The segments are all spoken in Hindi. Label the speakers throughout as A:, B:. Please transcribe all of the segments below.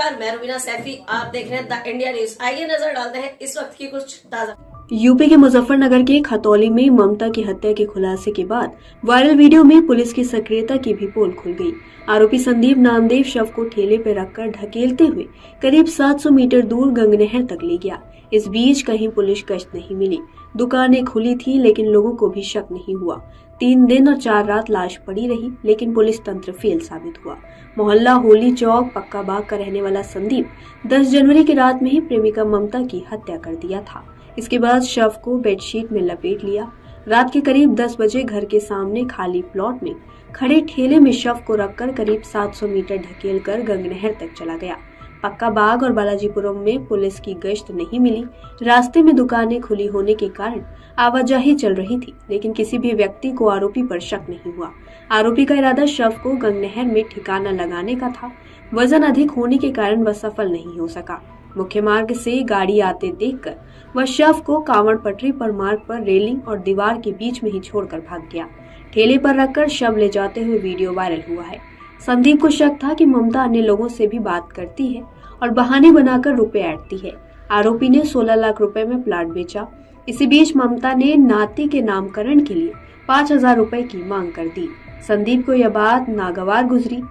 A: नमस्कार, मैं रुबीना सैफी। आप देख रहे हैं द इंडिया न्यूज। आइए नजर डालते हैं इस वक्त की कुछ ताजा।
B: यूपी के मुजफ्फरनगर के खतौली में ममता की हत्या के खुलासे के बाद वायरल वीडियो में पुलिस की सक्रियता की भी पोल खुल गई। आरोपी संदीप नामदेव शव को ठेले पर रखकर ढकेलते हुए करीब 700 मीटर दूर गंगनहर तक ले गया। इस बीच कहीं पुलिस गश्त नहीं मिली। दुकानें खुली थी लेकिन लोगों को भी शक नहीं हुआ। 3 दिन और 4 रात लाश पड़ी रही लेकिन पुलिस तंत्र फेल साबित हुआ। मोहल्ला होली चौक पक्का बाग का रहने वाला संदीप 10 जनवरी की रात में ही प्रेमिका ममता की हत्या कर दिया था। इसके बाद शव को बेडशीट में लपेट लिया। रात के करीब 10 बजे घर के सामने खाली प्लॉट में खड़े ठेले में शव को रखकर करीब 700 मीटर ढकेलकर गंगनहर तक चला गया। पक्का बाग और बालाजीपुरम में पुलिस की गश्त नहीं मिली। रास्ते में दुकानें खुली होने के कारण आवाजाही चल रही थी लेकिन किसी भी व्यक्ति को आरोपी पर शक नहीं हुआ। आरोपी का इरादा शव को गंगनहर में ठिकाना लगाने का था। वजन अधिक होने के कारण वह सफल नहीं हो सका। मुख्य मार्ग से गाड़ी आते देखकर वह शव को कांवड़ पटरी पर मार्ग पर रेलिंग और दीवार के बीच में ही छोड़कर भाग गया। ठेले पर रखकर शव ले जाते हुए वीडियो वायरल हुआ है। संदीप को शक था कि ममता अन्य लोगों से भी बात करती है और बहाने बनाकर रुपए ऐंठती है। आरोपी ने 16 लाख रुपए में प्लाट बेचा। इसी बीच ममता ने नाती के नामकरण के लिए 5,000 रुपए की मांग कर दी। संदीप को यह बात नागवार गुजरी।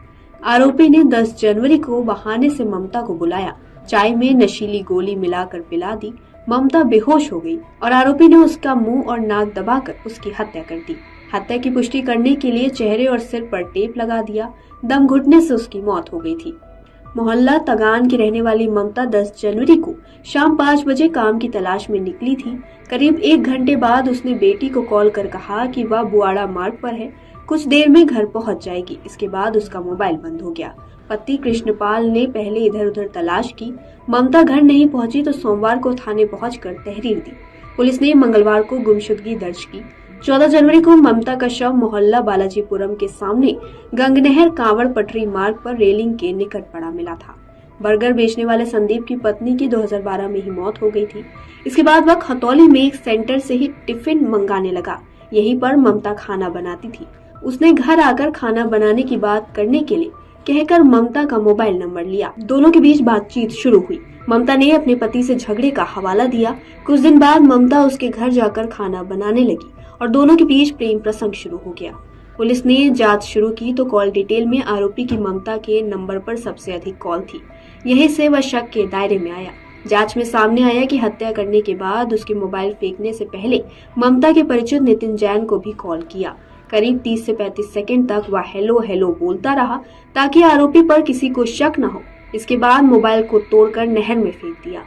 B: आरोपी ने 10 जनवरी को बहाने से ममता को बुलाया, चाय में नशीली गोली मिलाकर पिला दी। ममता बेहोश हो गई और आरोपी ने उसका मुंह और नाक दबाकर उसकी हत्या कर दी। हत्या की पुष्टि करने के लिए चेहरे और सिर पर टेप लगा दिया। दम घुटने से उसकी मौत हो गई थी। मोहल्ला तगान की रहने वाली ममता 10 जनवरी को शाम 5 बजे काम की तलाश में निकली थी। करीब 1 घंटे बाद उसने बेटी को कॉल कर कहा कि वह बुआड़ा मार्ग पर है, कुछ देर में घर पहुंच जाएगी। इसके बाद उसका मोबाइल बंद हो गया। पति कृष्णपाल ने पहले इधर उधर तलाश की। ममता घर नहीं पहुंची तो सोमवार को थाने पहुंचकर तहरीर दी। पुलिस ने मंगलवार को गुमशुदगी दर्ज की। 14 जनवरी को ममता का शव मोहल्ला बालाजीपुरम के सामने गंगनहर कांवड़ पटरी मार्ग पर रेलिंग के निकट पड़ा मिला था। बर्गर बेचने वाले संदीप की पत्नी की 2012 में ही मौत हो गई थी। इसके बाद वह खतौली में एक सेंटर से ही टिफिन मंगाने लगा। यहीं पर ममता खाना बनाती थी। उसने घर आकर खाना बनाने की बात करने के लिए कहकर ममता का मोबाइल नंबर लिया। दोनों के बीच बातचीत शुरू हुई। ममता ने अपने पति से झगड़े का हवाला दिया। कुछ दिन बाद ममता उसके घर जाकर खाना बनाने लगी और दोनों के बीच प्रेम प्रसंग शुरू हो गया। पुलिस ने जांच शुरू की तो कॉल डिटेल में आरोपी की ममता के नंबर पर सबसे अधिक कॉल थी। यहीं से वह शक के दायरे में आया। जांच में सामने आया कि हत्या करने के बाद उसके मोबाइल फेंकने से पहले ममता के परिचित नितिन जैन को भी कॉल किया। करीब 30 से 35 सेकंड तक वह हेलो हेलो बोलता रहा ताकि आरोपी पर किसी को शक न हो। इसके बाद मोबाइल को तोड़कर नहर में फेंक दिया।